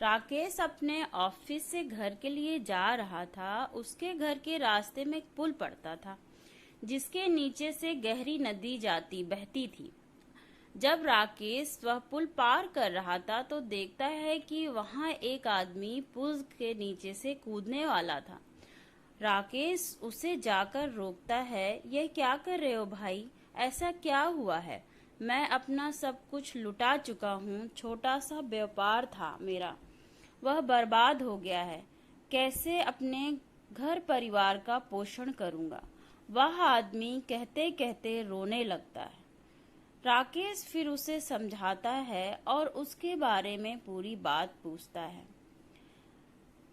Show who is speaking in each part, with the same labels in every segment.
Speaker 1: राकेश अपने ऑफिस से घर के लिए जा रहा था। उसके घर के रास्ते में एक पुल पड़ता था, जिसके नीचे से गहरी नदी जाती बहती थी। जब राकेश वह पुल पार कर रहा था तो देखता है कि वहां एक आदमी पुल के नीचे से कूदने वाला था। राकेश उसे जाकर रोकता है। यह क्या कर रहे हो भाई? ऐसा क्या हुआ है? मैं अपना सब कुछ लुटा चुका हूँ। छोटा सा व्यापार था मेरा, वह बर्बाद हो गया है। कैसे अपने घर परिवार का पोषण करूंगा? वह आदमी कहते कहते रोने लगता है। राकेश फिर उसे समझाता है और उसके बारे में पूरी बात पूछता है।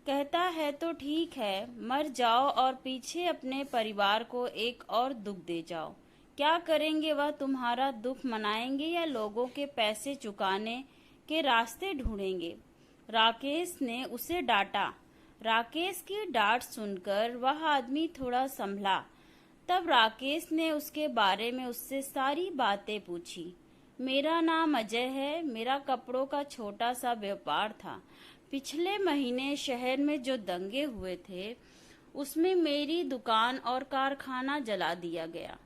Speaker 1: कहता है तो ठीक है, मर जाओ और पीछे अपने परिवार को एक और दुख दे जाओ। क्या करेंगे? वह तुम्हारा दुख मनाएंगे या लोगों के पैसे चुकाने के रास्ते ढूंढेंगे? राकेश ने उसे डांटा। राकेश की डांट सुनकर वह आदमी थोड़ा संभला। तब राकेश ने उसके बारे में उससे सारी बातें पूछी। मेरा नाम अजय है। मेरा कपड़ों का छोटा सा व्यापार था। पिछले महीने शहर में जो दंगे हुए थे, उसमें मेरी दुकान और कारखाना जला दिया गया।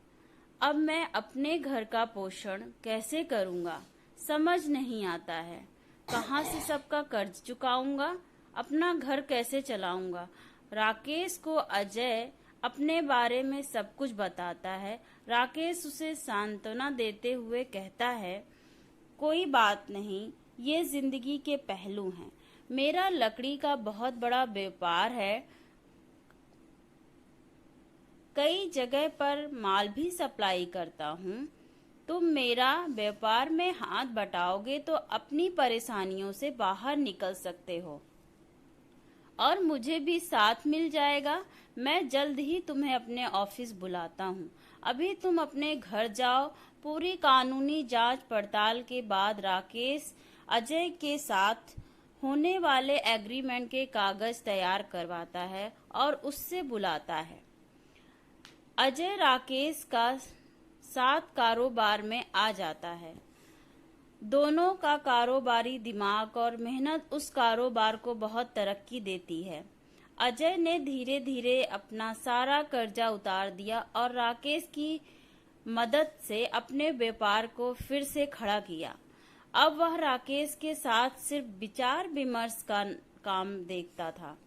Speaker 1: अब मैं अपने घर का पोषण कैसे करूंगा, समझ नहीं आता है। कहाँ से सबका कर्ज चुकाऊंगा, अपना घर कैसे चलाऊंगा? राकेश को अजय अपने बारे में सब कुछ बताता है। राकेश उसे सांत्वना देते हुए कहता है, कोई बात नहीं, ये जिंदगी के पहलू हैं। मेरा लकड़ी का बहुत बड़ा व्यापार है। कई जगह पर माल भी सप्लाई करता हूँ। तुम मेरा व्यापार में हाथ बटाओगे तो अपनी परेशानियों से बाहर निकल सकते हो और मुझे भी साथ मिल जाएगा। मैं जल्द ही तुम्हें अपने ऑफिस बुलाता हूँ। अभी तुम अपने घर जाओ। पूरी कानूनी जांच पड़ताल के बाद राकेश अजय के साथ होने वाले एग्रीमेंट के कागज तैयार करवाता है और उससे बुलाता है। अजय राकेश का साथ कारोबार में आ जाता है। दोनों का कारोबारी दिमाग और मेहनत उस कारोबार को बहुत तरक्की देती है। अजय ने धीरे धीरे अपना सारा कर्जा उतार दिया और राकेश की मदद से अपने व्यापार को फिर से खड़ा किया। अब वह राकेश के साथ सिर्फ विचार विमर्श का काम देखता था।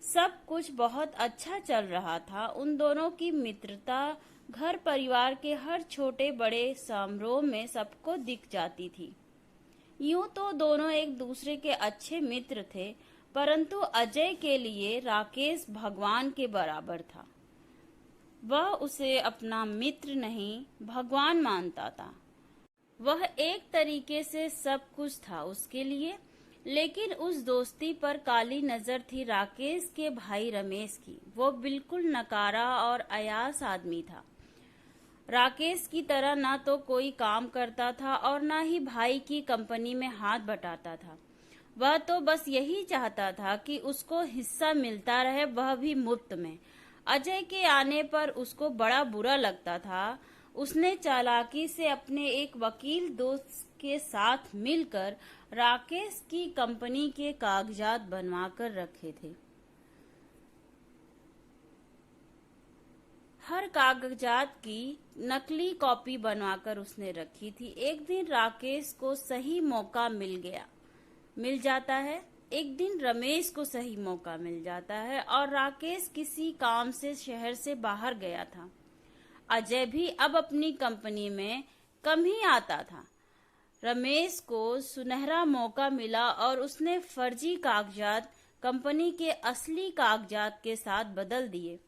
Speaker 1: सब कुछ बहुत अच्छा चल रहा था। उन दोनों की मित्रता घर परिवार के हर छोटे बड़े समारोह में सबको दिख जाती थी। यूं तो दोनों एक दूसरे के अच्छे मित्र थे, परंतु अजय के लिए राकेश भगवान के बराबर था। वह उसे अपना मित्र नहीं, भगवान मानता था। वह एक तरीके से सब कुछ था उसके लिए। लेकिन उस दोस्ती पर काली नजर थी राकेश के भाई रमेश की। वो बिल्कुल नकारा और अयास आदमी था। राकेश की तरह ना तो कोई काम करता था और ना ही भाई की कंपनी में हाथ बटाता था। वह तो बस यही चाहता था कि उसको हिस्सा मिलता रहे, वह भी मुफ्त में। अजय के आने पर उसको बड़ा बुरा लगता था। उसने चालाकी से अपने एक वकील दोस्त के साथ मिलकर राकेश की कंपनी के कागजात बनवा कर रखे थे। हर कागजात की नकली कॉपी बनवाकर उसने रखी थी। एक दिन राकेश को सही मौका मिल जाता है। एक दिन रमेश को सही मौका मिल जाता है और राकेश किसी काम से शहर से बाहर गया था। अजय भी अब अपनी कंपनी में कम ही आता था। रमेश को सुनहरा मौका मिला और उसने फर्जी कागजात कंपनी के असली कागजात के साथ बदल दिए।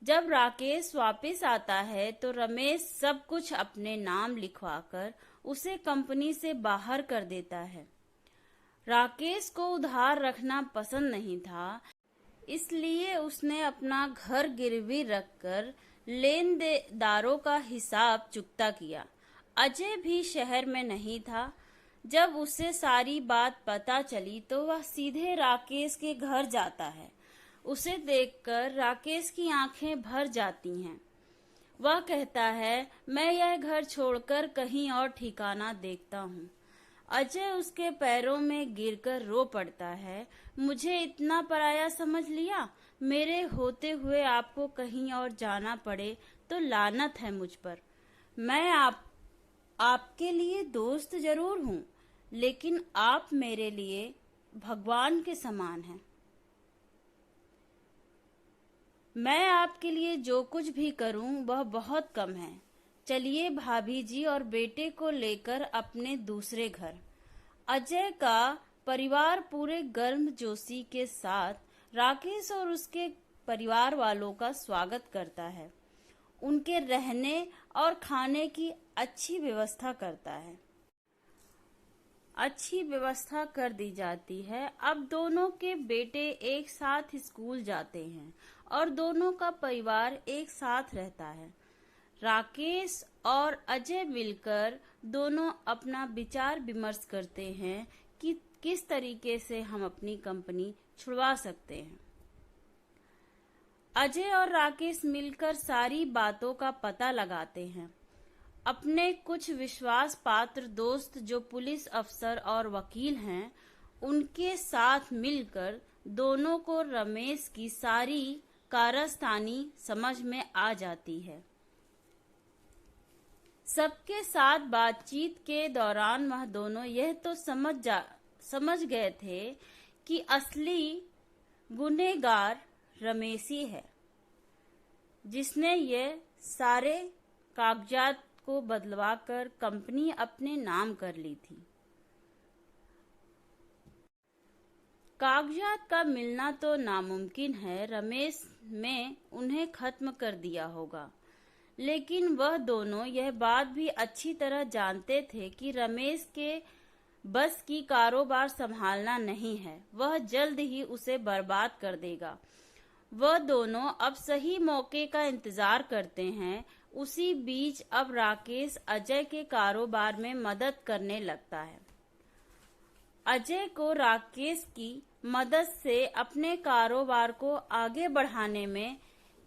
Speaker 1: जब राकेश वापस आता है तो रमेश सब कुछ अपने नाम लिखवाकर उसे कंपनी से बाहर कर देता है। राकेश को उधार रखना पसंद नहीं था, इसलिए उसने अपना घर गिरवी रखकर लेनदारों का हिसाब चुकता किया। अजय भी शहर में नहीं था। जब उसे सारी बात पता चली तो वह सीधे राकेश के घर जाता है। उसे देखकर राकेश की आंखें भर जाती हैं। वह कहता है, मैं यह घर छोड़कर कहीं और ठिकाना देखता हूँ। अजय उसके पैरों में गिरकर रो पड़ता है। मुझे इतना पराया समझ लिया। मेरे होते हुए आपको कहीं और जाना पड़े तो लानत है मुझ पर। मैं आपके लिए दोस्त जरूर हूँ, लेकिन आप मेरे लिए भगवान के समान हैं। मैं आपके लिए जो कुछ भी करूं वह बहुत कम है। चलिए भाभी जी और बेटे को लेकर अपने दूसरे घर। अजय का परिवार पूरे गर्मजोशी के साथ राकेश और उसके परिवार वालों का स्वागत करता है। उनके रहने और खाने की अच्छी व्यवस्था करता है। अच्छी व्यवस्था कर दी जाती है। अब दोनों के बेटे एक साथ स्कूल जाते हैं और दोनों का परिवार एक साथ रहता है। राकेश और अजय मिलकर दोनों अपना विचार विमर्श करते हैं कि किस तरीके से हम अपनी कंपनी छुड़वा सकते हैं। अजय और राकेश मिलकर सारी बातों का पता लगाते हैं। अपने कुछ विश्वास पात्र दोस्त जो पुलिस अफसर और वकील हैं, उनके साथ मिलकर दोनों को रमेश की सारी कारस्तानी समझ में आ जाती है। सबके साथ बातचीत के दौरान वह दोनों यह तो समझ गए थे कि असली गुनहगार रमेश ही है, जिसने ये सारे कागजात को बदलवाकर कंपनी अपने नाम कर ली थी। कागजात का मिलना तो नामुमकिन है। रमेश ने उन्हें खत्म कर दिया होगा, लेकिन वह दोनों यह बात भी अच्छी तरह जानते थे कि रमेश के बस की कारोबार संभालना नहीं है। वह जल्द ही उसे बर्बाद कर देगा। वह दोनों अब सही मौके का इंतजार करते हैं। उसी बीच अब राकेश अजय के कारोबार में मदद करने लगता है। अजय को राकेश की मदद से अपने कारोबार को आगे बढ़ाने में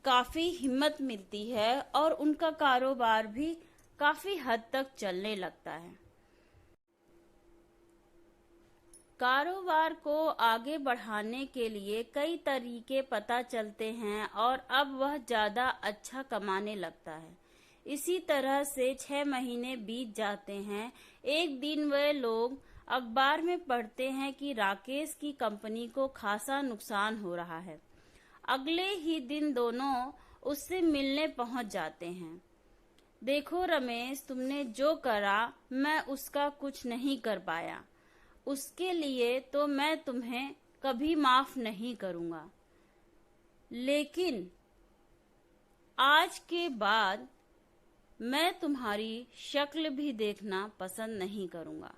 Speaker 1: काफी हिम्मत मिलती है और उनका कारोबार भी काफी हद तक चलने लगता है। कारोबार को आगे बढ़ाने के लिए कई तरीके पता चलते हैं और अब वह ज्यादा अच्छा कमाने लगता है। इसी तरह से 6 महीने बीत जाते हैं। एक दिन वे लोग अखबार में पढ़ते हैं कि राकेश की कंपनी को खासा नुकसान हो रहा है। अगले ही दिन दोनों उससे मिलने पहुंच जाते हैं। देखो रमेश, तुमने जो करा मैं उसका कुछ नहीं कर पाया। उसके लिए तो मैं तुम्हें कभी माफ नहीं करूंगा, लेकिन आज के बाद मैं तुम्हारी शक्ल भी देखना पसंद नहीं करूंगा।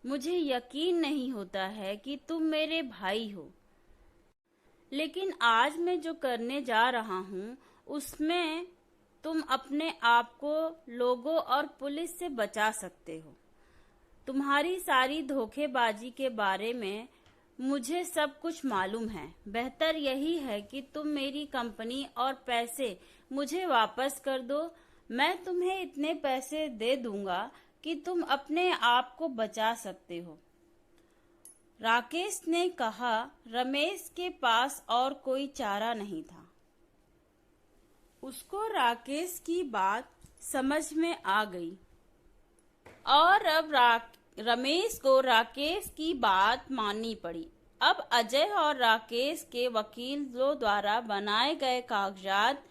Speaker 1: मुझे यकीन नहीं होता है कि तुम मेरे भाई हो, लेकिन आज मैं जो करने जा रहा हूँ उसमें तुम अपने आप को लोगों और पुलिस से बचा सकते हो। तुम्हारी सारी धोखेबाजी के बारे में मुझे सब कुछ मालूम है। बेहतर यही है कि तुम मेरी कंपनी और पैसे मुझे वापस कर दो। मैं तुम्हें इतने पैसे दे दूंगा कि तुम अपने आप को बचा सकते हो। राकेश ने कहा। रमेश के पास और कोई चारा नहीं था। उसको राकेश की बात समझ में आ गई और अब रमेश को राकेश की बात माननी पड़ी। अब अजय और राकेश के वकीलों द्वारा बनाए गए कागजात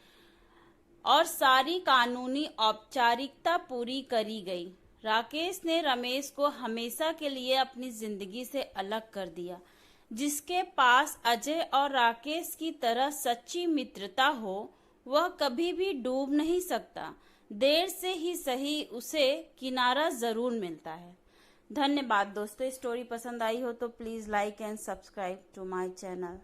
Speaker 1: और सारी कानूनी औपचारिकता पूरी करी गई। राकेश ने रमेश को हमेशा के लिए अपनी जिंदगी से अलग कर दिया। जिसके पास अजय और राकेश की तरह सच्ची मित्रता हो, वह कभी भी डूब नहीं सकता। देर से ही सही उसे किनारा जरूर मिलता है। धन्यवाद दोस्तों। स्टोरी पसंद आई हो तो please like and subscribe to my channel.